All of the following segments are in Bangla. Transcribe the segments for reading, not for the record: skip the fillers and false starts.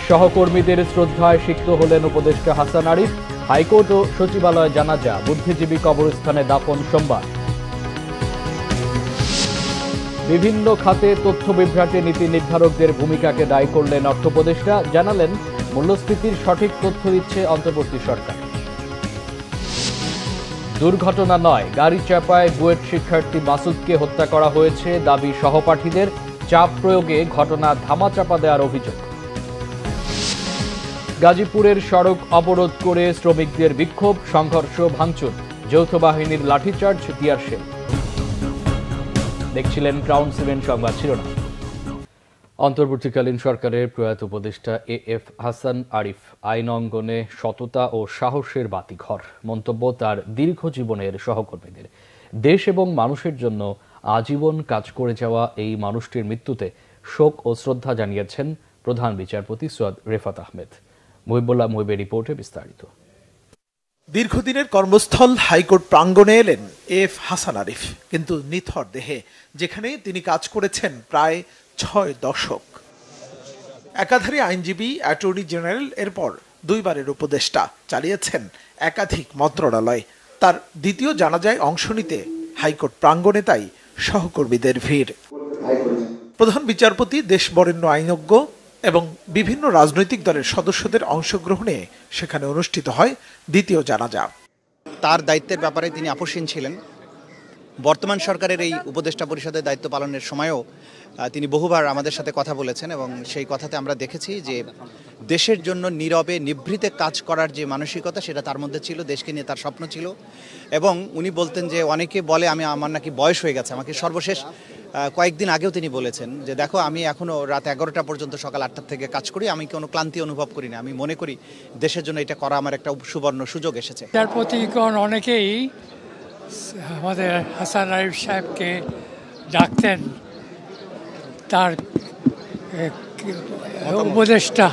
সহকর্মীদের শ্রদ্ধায় সিক্ত হলেন উপদেষ্টা হাসান আরিফ। হাইকোর্ট ও সচিবালয় জানাজা বুদ্ধিজীবী কবরস্থানে দাফন সোমবার। বিভিন্ন খাতে তথ্য বিভ্রাটে নীতি নির্ধারকদের ভূমিকাকে দায়ী করলেন অর্থ উপদেষ্টা। জানালেন, মূল্যস্ফীতির সঠিক তথ্য দিচ্ছে অন্তর্বর্তী সরকার। দুর্ঘটনা নয়, গাড়ি চাপায় বুয়েট শিক্ষার্থী মাসুদকে হত্যা করা হয়েছে দাবি সহপাঠীদের। চাপ প্রয়োগে ঘটনা ধামাচাপা দেওয়ার অভিযোগ। গাজীপুরের সড়ক অবরোধ করে শ্রমিকদের বিক্ষোভ, সংঘর্ষ, ভাঙচুর, যৌথ বাহিনীর লাঠিচার্জ, টিয়ার শেল। দেখছিলেন ক্রাউন সিমেন্ট সংবাদ শিরোনাম। অন্তর্বর্তীকালীন সরকারের প্রয়াত উপদেষ্টা এএফ হাসান আরিফ আইন অঙ্গনে সততা ও সাহসের বাতিঘর। মন্তব্য তার দীর্ঘ জীবনের সহকর্মীদের। দেশ এবং মানুষের জন্য আজীবন কাজ করে যাওয়া এই মানুষটির মৃত্যুতে শোক ও শ্রদ্ধা জানিয়েছেন প্রধান বিচারপতি সৈয়দ রেফাত আহমেদ। মুহিবুল্লাহ মুহিবের রিপোর্টে বিস্তারিত। দীর্ঘদিনের কর্মস্থল হাইকোর্ট প্রাঙ্গণে এলেন এফ হাসান আরিফ, কিন্তু নিথর দেহে, যেখানে তিনি কাজ করেছেন প্রায় 6 দশক। একাধারে আইনজীবী, অ্যাটর্নি জেনারেল, এরপর দুইবারের উপদেষ্টা, চালিয়েছেন একাধিক মন্ত্রণালয়। তার দ্বিতীয় জানাজায় অংশ নিতে হাইকোর্ট প্রাঙ্গণে তাই সহকর্মীদের ভিড়। প্রধান বিচারপতি, দেশবরেণ্য আইনজ্ঞ এবং বিভিন্ন রাজনৈতিক দলের সদস্যদের অংশগ্রহণে সেখানে অনুষ্ঠিত হয় দ্বিতীয় জানাজা। তার দায়িত্বের ব্যাপারে তিনি আপোষহীন ছিলেন। বর্তমান সরকারের এই উপদেষ্টা পরিষদের দায়িত্ব পালনের সময়ও তিনি বহুবার আমাদের সাথে কথা বলেছেন এবং সেই কথাতে আমরা দেখেছি যে দেশের জন্য নীরবে নিভৃতে কাজ করার যে মানসিকতা, সেটা তার মধ্যে ছিল। দেশকে নিয়ে তার স্বপ্ন ছিল এবং উনি বলতেন যে অনেকে বলে আমার নাকি বয়স হয়ে গেছে। আমাকে সর্বশেষ কয়েকদিন আগেও তিনি বলেছেন যে দেখো, আমি এখনও রাত 11টা পর্যন্ত সকাল 8টা থেকে কাজ করি, আমি কোনো ক্লান্তি অনুভব করি না। আমি মনে করি দেশের জন্য এটা করা আমার একটা সুবর্ণ সুযোগ এসেছে। তার প্রতিগণ অনেকেই আমাদের হাসান আরিফ সাহেবকে ডাকতেন তার উপদেষ্টা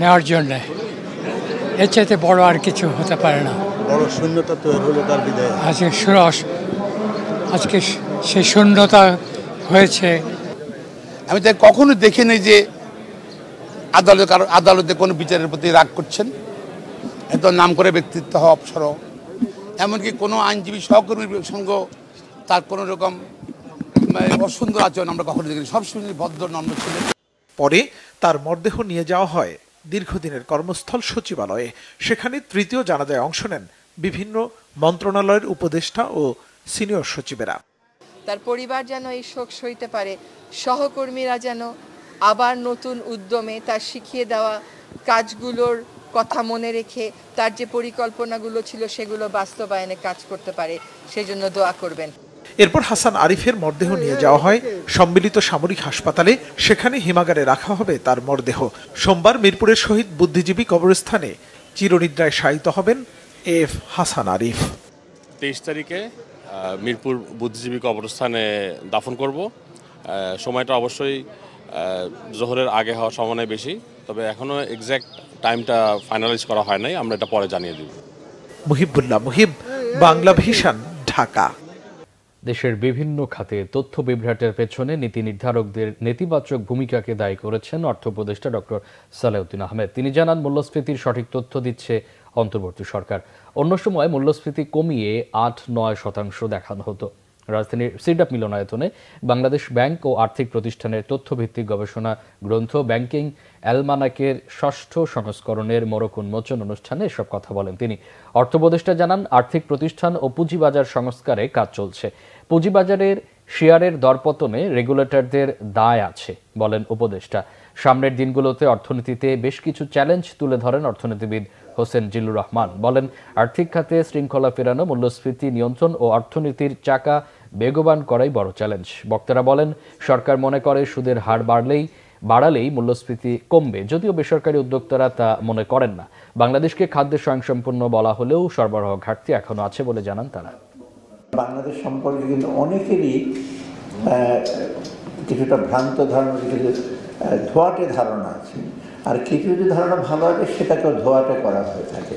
নেওয়ার জন্য। এর চাইতে বড় আর কিছু হতে পারে না। বড় শূন্যতা তৈরি হলো তার বিদায়। আজকে সেই শূন্যতা হয়েছে। আমি তাই কখনো দেখিনি যে আদালতে কোনো বিচারের প্রতি রাগ করছেন। এত নাম করে ব্যক্তিত্ব হওয়া অপসর, এমনকি কোনো আইনজীবী সহকর্মীর সঙ্গে তার কোনো রকম অসুন্দর আচরণ আমরা কখনো দেখিনি। সবসময় ভদ্র নম্র ছিলেন। পরে তার মরদেহ নিয়ে যাওয়া হয় দীর্ঘদিনের কর্মস্থল সচিবালয়ে। সেখানে তৃতীয় জানাজায় অংশ নেন বিভিন্ন মন্ত্রণালয়ের উপদেষ্টা ও সিনিয়র সচিবেরা। তার পরিবার যেন এই শোক সইতে পারে, সহকর্মীরা যেন আবার নতুন উদ্যমে তার শিখিয়ে দেওয়া কাজগুলোর কথা মনে রেখে তার যে পরিকল্পনাগুলো ছিল সেগুলো বাস্তবায়নে কাজ করতে পারে, সেজন্য দোয়া করবেন। এরপর হাসান আরিফের মরদেহ নিয়ে যাওয়া হয় সম্মিলিত সামরিক হাসপাতালে। সেখানে হিমাগারে রাখা হবে তার মরদেহ। সোমবার মিরপুরের শহীদ বুদ্ধিজীবী কবরস্থানে চিরনিদ্রায় শায়িত হবেন এফ হাসান আরিফ। 23 তারিখে মিরপুর বুদ্ধিজীবী কবরস্থানে দাফন করব। সময়টা অবশ্যই জোহরের আগে হওয়ার সম্ভাবনা বেশি, তবে এখনো এক্স্যাক্ট টাইমটা ফাইনালাইজ করা হয় নাই। আমরা এটা পরে জানিয়ে দিব। মুহিবুল্লাহ মুহিব, বাংলা ভিশন, ঢাকা। দেশের বিভিন্ন খাতে তথ্য বিভ্রাটের পেছনে নীতি নির্ধারকদের নেতিবাচক ভূমিকাকে দায়ী করেছেন অর্থ উপদেষ্টা ডক্টর সালেউদ্দিন আহমেদ। তিনি জানান, মূল্যস্ফীতির সঠিক তথ্য দিচ্ছে অন্তর্বর্তী সরকার। অন্য সময় মূল্যস্ফীতি কমিয়ে 8-9% দেখানো হতো। রাজধানীর সিডাপ মিলনায়তনে বাংলাদেশ ব্যাংক ও আর্থিক প্রতিষ্ঠানের তথ্যভিত্তিক গবেষণা গ্রন্থ ব্যাংকিং অ্যালমানাকের 6ষ্ঠ সংস্করণের মোড়ক উন্মোচন অনুষ্ঠানে এসব কথা বলেন তিনি। অর্থ উপদেষ্টা জানান, আর্থিক প্রতিষ্ঠান ও পুঁজিবাজার সংস্কারে কাজ চলছে। পুঁজিবাজারের শেয়ারের দরপতনে রেগুলেটরদের দায় আছে বলেন উপদেষ্টা। সামনের দিনগুলোতে অর্থনীতিতে বেশ কিছু চ্যালেঞ্জ তুলে ধরেন অর্থনীতিবিদ হোসেন জিল্লুর রহমান। বলেন, আর্থিক খাতে শৃঙ্খলা ফেরানো, মূল্যস্ফীতি নিয়ন্ত্রণ ও অর্থনীতির চাকা বেগবান করাই বড় চ্যালেঞ্জ। বক্তারা বলেন, সরকার মনে করে সুদের হার বাড়ালেই মূল্যস্ফীতি কমবে, যদিও বেসরকারি উদ্যোক্তারা তা মনে করেন না। বাংলাদেশকে খাদ্যে স্বয়ংসম্পূর্ণ বলা হলেও সরবরাহ ঘাটতি এখনো আছে বলে জানান তারা। বাংলাদেশ সম্পর্কে কিন্তু অনেকেরই কিছুটা ভ্রান্ত ধারণা, কিছু ধোয়াটে ধারণা আছে, আর কিছু কিছু ধারণা ভালো আছে সেটাকেও ধোয়াটে করা হয়ে থাকে।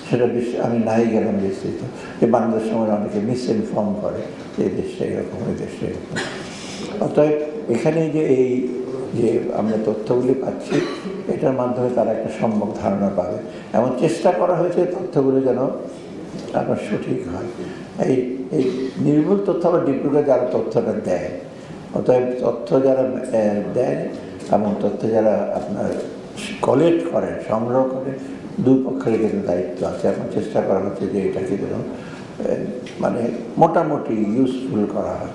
সেটা আমি নাই গেলাম বিস্তৃত যে বাংলাদেশ সময় অনেকে মিসইনফর্ম করে যে এই দেশটা এরকম, এই দেশটা এরকম। অতএব এখানে যে এই যে আমরা তথ্যগুলি পাচ্ছি, এটার মাধ্যমে তারা একটা সম্যক ধারণা পাবে। এমন চেষ্টা করা হয়েছে তথ্যগুলি যেন আপনার সঠিক হয়। এই এই নির্ভুল তথ্য আবার ডিপ্লোকে যারা তথ্যটা দেয়, অতএব তথ্য যারা দেয় এবং তথ্য যারা আপনার কালেক্ট করেন, সংগ্রহ করেন, দুই পক্ষের কিন্তু দায়িত্ব আছে। এখন চেষ্টা করা হচ্ছে যে এটাকে যেন মানে মোটামুটি ইউজফুল করা হয়।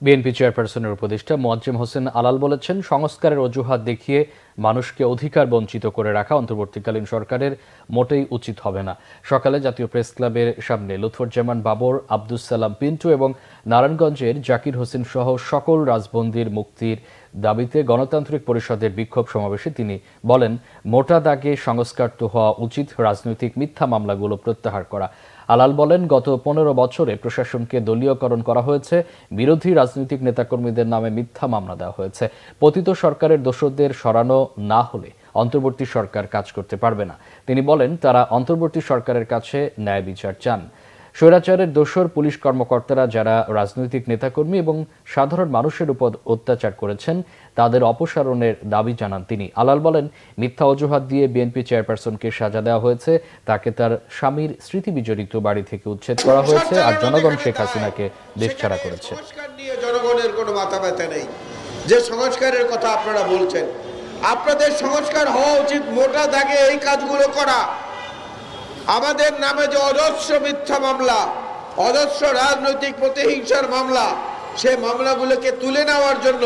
বিএনপি চেয়ারপারসনের উপদেষ্টা মোয়াজ্জেম হোসেন আলাল বলেছেন, সংস্কারের অজুহাত দেখিয়ে মানুষকে অধিকার বঞ্চিত করে রাখা অন্তর্বর্তীকালীন সরকারের মোটেই উচিত হবে না। সকালে জাতীয় প্রেস ক্লাবের সামনে লুৎফুজ্জামান বাবর, আব্দুস সালাম পিন্টু এবং নারায়ণগঞ্জের জাকির হোসেন সহ সকল রাজবন্দীর মুক্তির দাবিতে গণতান্ত্রিক পরিষদের বিক্ষোভ সমাবেশে তিনি বলেন, মোটা দাগে সংস্কার তো হওয়া উচিত, রাজনৈতিক মিথ্যা মামলাগুলো প্রত্যাহার করা। আলাল বলেন, গত 15 বছরে প্রশাসনকে দলীয়করণ করা হয়েছে, বিরোধী রাজনৈতিক নেতাকর্মীদের নামে মিথ্যা মামলা দেওয়া হয়েছে। পতিত সরকারের দোষরদের সরানো না হলে অন্তর্বর্তী সরকার কাজ করতে পারবে না। তিনি বলেন, তারা অন্তর্বর্তী সরকারের কাছে ন্যায় বিচার চান। স্বৈরাচারের দোসর পুলিশ কর্মকর্তারা যারা রাজনৈতিক নেতাকর্মী এবং সাধারণ মানুষের উপর অত্যাচার করেছেন তাদের অপসারণের দাবি জানান তিনি। আলাল বলেন, মিথ্যা অজুহাত দিয়ে বিএনপি চেয়ারপারসনকে সাজা দেওয়া হয়েছে, তাকে তার স্বামীর স্মৃতি বিজড়িত বাড়ি থেকে উচ্ছেদ করা হয়েছে, আর জনগণ শেখ হাসিনাকে দেশছাড়া করেছে। সংস্কার নিয়ে জনগণের কোনো মাথা ব্যথা নেই। যে সংস্কারের কথা আপনারা বলছেন, আপনাদের সংস্কার হওয়া উচিত মোটা দাগে এই কাজগুলো করা। আমাদের নামে যে অজস্র মিথ্যা মামলা, অজস্র রাজনৈতিক প্রতিহিংসার মামলা, সেই মামলাগুলোকে তুলে নেওয়ার জন্য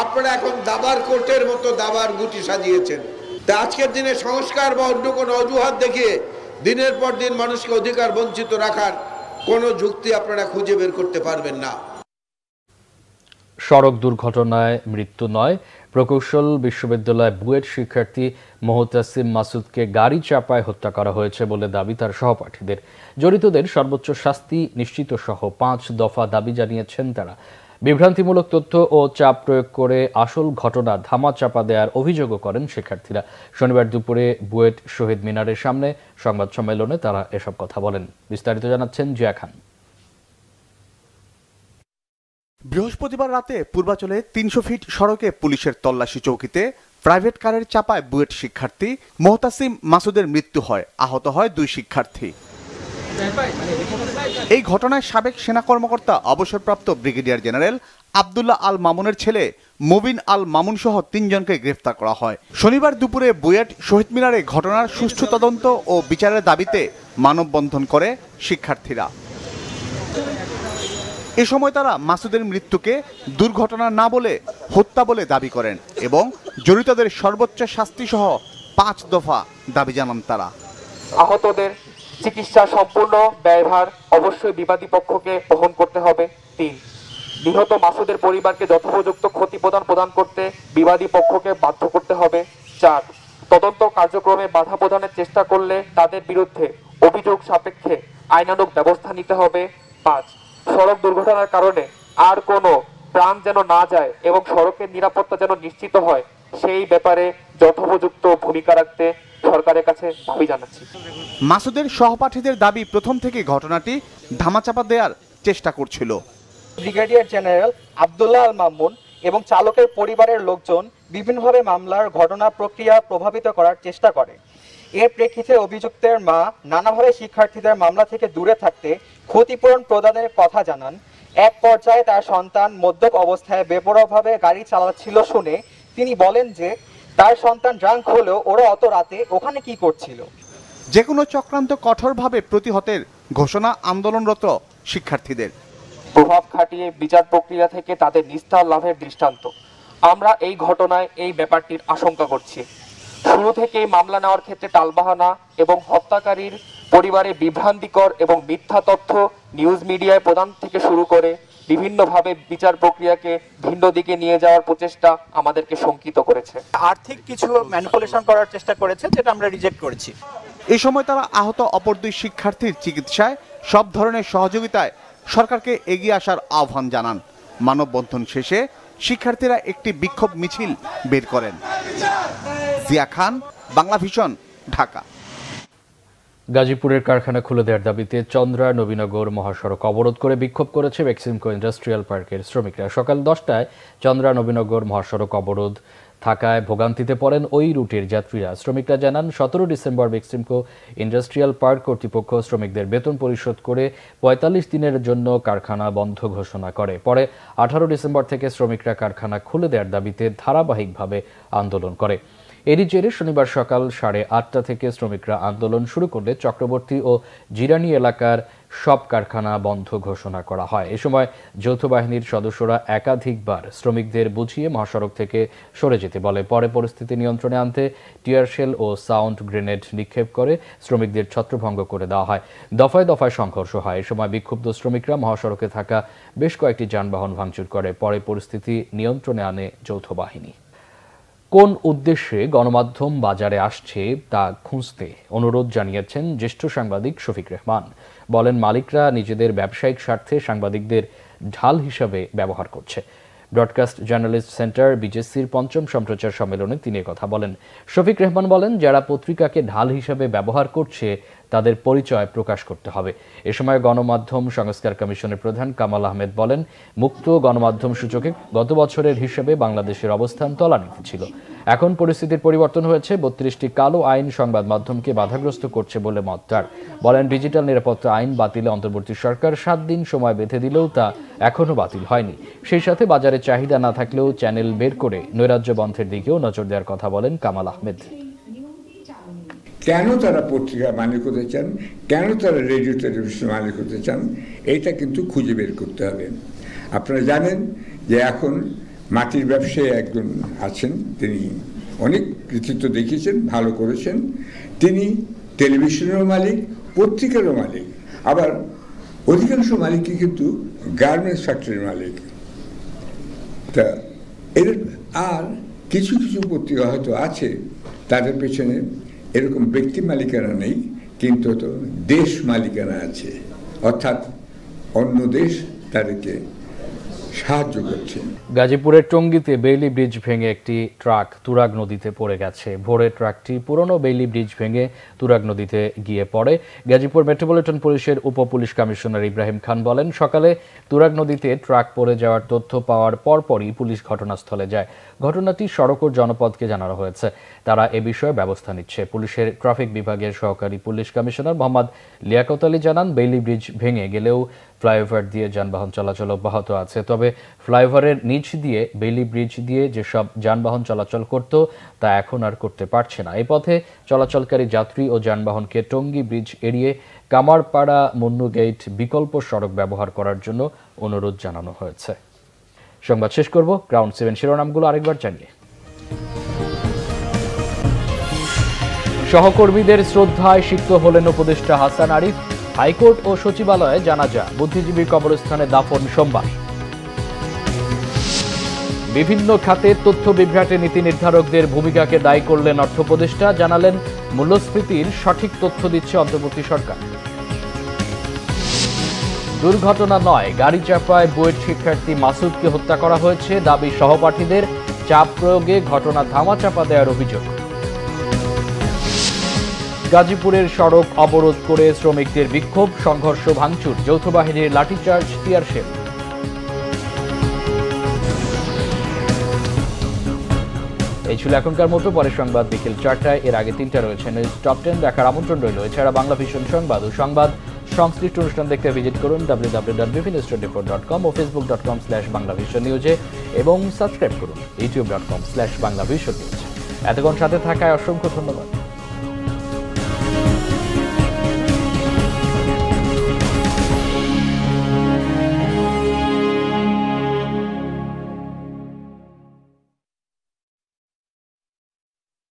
আপনারা এখন দাবার কোর্টের মতো দাবার গুটি সাজিয়েছেন। তা আজকের দিনে সংস্কার বা অন্য কোনো অজুহাত দেখিয়ে দিনের পর দিন মানুষকে অধিকার বঞ্চিত রাখার কোনো যুক্তি আপনারা খুঁজে বের করতে পারবেন না। সড়ক দুর্ঘটনায় মৃত্যু নয়, প্রকৌশল বিশ্ববিদ্যালয় বুয়েট শিক্ষার্থী মোহতাসিম মাসুদকে গাড়ি চাপায় হত্যা করা হয়েছে বলে দাবি তার সহপাঠীদের। জড়িতদের সর্বোচ্চ শাস্তি নিশ্চিত সহ 5 দফা দাবি জানিয়েছেন তারা। বিভ্রান্তিমূলক তথ্য ও চাপ প্রয়োগ করে আসল ঘটনা ধামাচাপা দেওয়ার অভিযোগও করেন শিক্ষার্থীরা। শনিবার দুপুরে বুয়েট শহীদ মিনারের সামনে সংবাদ সম্মেলনে তারা এসব কথা বলেন। বিস্তারিত জানাচ্ছেন জিয়া খান। বৃহস্পতিবার রাতে পূর্বাচলে 300 ফিট সড়কে পুলিশের তল্লাশি চৌকিতে প্রাইভেট কারের চাপায় বুয়েট শিক্ষার্থী মোহতাসিম মাসুদের মৃত্যু হয়, আহত হয় 2 শিক্ষার্থী। এই ঘটনায় সাবেক সেনা কর্মকর্তা অবসরপ্রাপ্ত ব্রিগেডিয়ার জেনারেল আব্দুল্লাহ আল মামুনের ছেলে মুবিন আল মামুন সহ 3 জনকে গ্রেফতার করা হয়। শনিবার দুপুরে বুয়েট শহীদ মিনারে ঘটনার সুষ্ঠু তদন্ত ও বিচারের দাবিতে মানববন্ধন করে শিক্ষার্থীরা। এ সময় তারা মাসুদের মৃত্যুকে দুর্ঘটনা না বলে হত্যা বলে দাবি করেন এবং জড়িতদের সর্বোচ্চ শাস্তি সহ 5 দফা দাবি জানান তারা। আহতদের চিকিৎসা সম্পূর্ণ ব্যয়ভার অবশ্যই বিবাদী পক্ষকে বহন করতে হবে। 3, নিহত মাসুদের পরিবারকে যথোপযুক্ত ক্ষতিপূরণ প্রদান করতে বিবাদী পক্ষকে বাধ্য করতে হবে। 4, তদন্ত কার্যক্রমে বাধা প্রদানের চেষ্টা করলে তাদের বিরুদ্ধে অভিযোগ সাপেক্ষে আইনানুগ ব্যবস্থা নিতে হবে। 5, সড়ক দুর্ঘটনার কারণে আর কোনো প্রাণ যেন না যায় এবং সড়কের নিরাপত্তা যেন নিশ্চিত হয়, সেই ব্যাপারে যথোপযুক্ত ভূমিকা রাখতে সরকারের কাছে দাবি জানাচ্ছি। মাসুদের সহপাঠীদের দাবি, প্রথম থেকে ঘটনাটি ধামাচাপা দেওয়ার চেষ্টা করছিল। ব্রিগেডিয়ার জেনারেল আব্দুল্লাহ আল মামুন এবং চালকের পরিবারের লোকজন বিভিন্নভাবে মামলার ঘটনা প্রক্রিয়া প্রভাবিত করার চেষ্টা করে। এর প্রেক্ষিতে অভিযুক্তের মা নানাভাবে শিক্ষার্থীদের মামলা থেকে দূরে থাকতে ক্ষতিপূরণ প্রদানের কথা জানান। এক পর্যায়ে তার সন্তান মদ্যপ অবস্থায় বেপরোয়াভাবে গাড়ি চালাচ্ছিল শুনে তিনি বলেন যে তার সন্তান ড্রাঙ্ক হলেও ওরা অত রাতে ওখানে কি করছিল। যে কোনো চক্রান্ত কঠোরভাবে প্রতিহতের ঘোষণা আন্দোলনরত শিক্ষার্থীদের। প্রভাব খাটিয়ে বিচার প্রক্রিয়া থেকে তাদের নিস্তার লাভের দৃষ্টান্ত। আমরা এই ঘটনায় এই ব্যাপারটির আশঙ্কা করছি। শুরু থেকেই মামলা নেওয়ার ক্ষেত্রে টালবাহানা এবং হত্যাকারীর পরিবারে বিভ্রান্তিকর এবং মিথ্যা তথ্য নিউজ মিডিয়ায় প্রদান থেকে শুরু করে বিভিন্নভাবে বিচার প্রক্রিয়াকে ভিন্ন দিকে নিয়ে যাওয়ার প্রচেষ্টা আমাদেরকে শঙ্কিত করেছে। আর্থিক কিছু ম্যানিপুলেশন করার চেষ্টা করেছে, যেটা আমরা রিজেক্ট করেছি। এই সময় তারা আহত অপর 2 শিক্ষার্থীর চিকিৎসায় সব ধরনের সহযোগিতায় সরকারকে এগিয়ে আসার আহ্বান জানান। মানববন্ধন শেষে শিক্ষার্থীরা একটি বিক্ষোভ মিছিল বের করেন। জিয়া খান, বাংলা ভিশন, ঢাকা। গাজীপুরের কারখানা খুলে দেওয়ার দাবিতে চন্দ্রা নবীনগর মহাসড়ক অবরোধ করে বিক্ষোভ করেছে বেক্সিমকো ইন্ডাস্ট্রিয়াল পার্কের শ্রমিকরা। সকাল 10টায় চন্দ্রা নবীনগর মহাসড়ক অবরোধ থাকায় ভোগান্তিতে পড়েন ওই রুটের যাত্রীরা। শ্রমিকরা জানান 17 ডিসেম্বর বেক্সিমকো ইন্ডাস্ট্রিয়াল পার্ক কর্তৃপক্ষ শ্রমিকদের বেতন পরিশোধ করে ৪৫ দিনের জন্য কারখানা বন্ধ ঘোষণা করে। পরে 18 ডিসেম্বর থেকে শ্রমিকরা কারখানা খুলে দেওয়ার দাবিতে ধারাবাহিকভাবে আন্দোলন করে। এরই জেরে শনিবার সকাল 8:30 থেকে শ্রমিকরা আন্দোলন শুরু করলে চক্রবর্তী ও জিরানি এলাকার সব কারখানা বন্ধ ঘোষণা করা হয়। এ সময় যৌথ বাহিনীর সদস্যরা একাধিকবার শ্রমিকদের বুঝিয়ে মহাসড়ক থেকে সরে যেতে বলে। পরে পরিস্থিতি নিয়ন্ত্রণে আনতে টিয়ার শেল ও সাউন্ড গ্রেনেড নিক্ষেপ করে শ্রমিকদের ছত্রভঙ্গ করে দেওয়া হয়। দফায় দফায় সংঘর্ষ হয়। এ সময় বিক্ষুব্ধ শ্রমিকরা মহাসড়কে থাকা বেশ কয়েকটি যানবাহন ভাঙচুর করে। পরে পরিস্থিতি নিয়ন্ত্রণে আনে যৌথ বাহিনী। কোন উদ্দেশ্যে গণমাধ্যম বাজারে আসছে তা খুঁজতে অনুরোধ জানিয়েছেন জ্যেষ্ঠ সাংবাদিক শফিক রেহমান। বলেন, মালিকরা নিজেদের ব্যবসায়িক স্বার্থে সাংবাদিকদের ঢাল হিসাবে ব্যবহার করছে। ব্রডকাস্ট জার্নালিস্ট সেন্টার বিজেসির ৫ম সম্প্রচার সম্মেলনে তিনি কথা বলেন। শফিক রেহমান বলেন, যারা পত্রিকাকে ঢাল হিসাবে ব্যবহার করছে তাদের পরিচয় প্রকাশ করতে হবে। এ সময় গণমাধ্যম সংস্কার কমিশনের প্রধান কামাল আহমেদ বলেন, মুক্ত গণমাধ্যম সূচকে গত বছরের হিসেবে বাংলাদেশের অবস্থান তলানিতে ছিল। এখন পরিস্থিতির পরিবর্তন হয়েছে। ৩২টি কালো আইন সংবাদ মাধ্যমকে বাধাগ্রস্ত করছে বলে মত তার। বলেন, ডিজিটাল নিরাপত্তা আইন বাতিলে অন্তর্বর্তী সরকার 7 দিন সময় বেঁধে দিলেও তা এখনও বাতিল হয়নি। সেই সাথে বাজারে চাহিদা না থাকলেও চ্যানেল বের করে নৈরাজ্য বন্ধের দিকেও নজর দেওয়ার কথা বলেন কামাল আহমেদ। কেন তারা পত্রিকা মালিক হতে চান, কেন তারা রেডিও টেলিভিশন মালিক হতে চান, এইটা কিন্তু খুঁজে বের করতে হবে। আপনারা জানেন যে এখন মাটির ব্যবসায়ী একজন আছেন, তিনি অনেক কৃতিত্ব দেখিয়েছেন, ভালো করেছেন। তিনি টেলিভিশনেরও মালিক, পত্রিকারও মালিক, আবার অধিকাংশ মালিকই কিন্তু গার্মেন্টস ফ্যাক্টরির মালিক। তা এর আর কিছু কিছু পত্রিকা হয়তো আছে তাদের পেছনে এরকম ব্যক্তি মালিকানা নেই, কিন্তু তো দেশ মালিকানা আছে, অর্থাৎ অন্য দেশ তাদেরকে সাহায্য করছে। গাজীপুরের টঙ্গীতে বেইলি ব্রিজ ভেঙে একটি ট্রাক তুরাগ নদীতে পড়ে গেছে। ভোরে ট্রাকটি পুরনো বেইলি ব্রিজ ভেঙে তুরাগ নদীতে গিয়ে পড়ে। গাজীপুর মেট্রোপলিটন পুলিশের উপপুলিশ কমিশনার ইব্রাহিম খান বলেন, সকালে তুরাগ নদীতে ট্রাক পড়ে যাওয়ার তথ্য পাওয়ার পরপরই পুলিশ ঘটনাস্থলে যায়। ঘটনাটি সড়ক ও জনপদকে জানানো হয়েছে, তারা এ বিষয়ে ব্যবস্থা নিচ্ছে। পুলিশের ট্রাফিক বিভাগের সহকারী পুলিশ কমিশনার মোহাম্মদ লিয়াকত আলী জানান, বেইলি ব্রিজ ভেঙে গেলেও ফ্লাইওভার দিয়ে যানবাহন চলাচল অব্যাহত আছে। তবে ফ্লাইওভারের নিচ দিয়ে বেইলি ব্রিজ দিয়ে যেসব যানবাহন চলাচল করত তা এখন আর করতে পারছে না। এই পথে চলাচলকারী যাত্রী ও যানবাহনকে টঙ্গী ব্রিজ এড়িয়ে কামারপাড়া মুন্নু গেট বিকল্প সড়ক ব্যবহার করার জন্য অনুরোধ জানানো হয়েছে। সংবাদ শেষ করব গ্রাউন্ড 7 শিরোনামগুলো আরেকবার জানিয়ে। সহকর্মীদের শ্রদ্ধায় সিক্ত হলেন উপদেষ্টা হাসান আরিফ। হাইকোর্ট ও সচিবালয়ে জানাজা, বুদ্ধিজীবী কবরস্থানে দাফন সোমবার। বিভিন্ন খাতে তথ্য বিভ্রাটে নীতি নির্ধারকদের ভূমিকাকে দায়ী করলেন অর্থ উপদেষ্টা। জানালেন, মূল্যস্ফীতির সঠিক তথ্য দিচ্ছে অন্তর্বর্তী সরকার। দুর্ঘটনা নয়, গাড়ি চাপায় বুয়েট শিক্ষার্থী মাসুদকে হত্যা করা হয়েছে। দাবি সহপাঠীদের, চাপ প্রয়োগে ঘটনা ধামাচাপা দেওয়ার অভিযোগ। গাজীপুরের সড়ক অবরোধ করে শ্রমিকদের বিক্ষোভ, সংঘর্ষ ভাঙচুর, যৌথ বাহিনীর লাঠিচার্জ, টিয়ার শেল। এই ছিল এখনকার মতো। পরে সংবাদ বিকেল 4টায়, এর আগে 3টা রয়েছে নিউজ টপ 10 দেখার আমন্ত্রণ রইল। এছাড়া বাংলা ভিশন সংবাদ ও সংবাদ সংশ্লিষ্ট অনুষ্ঠান দেখতে ভিজিট করুন www.bvnews24.com ও facebook.com/banglavisionnews এবং সাবস্ক্রাইব করুন youtube.com/banglavisionnews। এতক্ষণ সাথে থাকায় অসংখ্য ধন্যবাদ।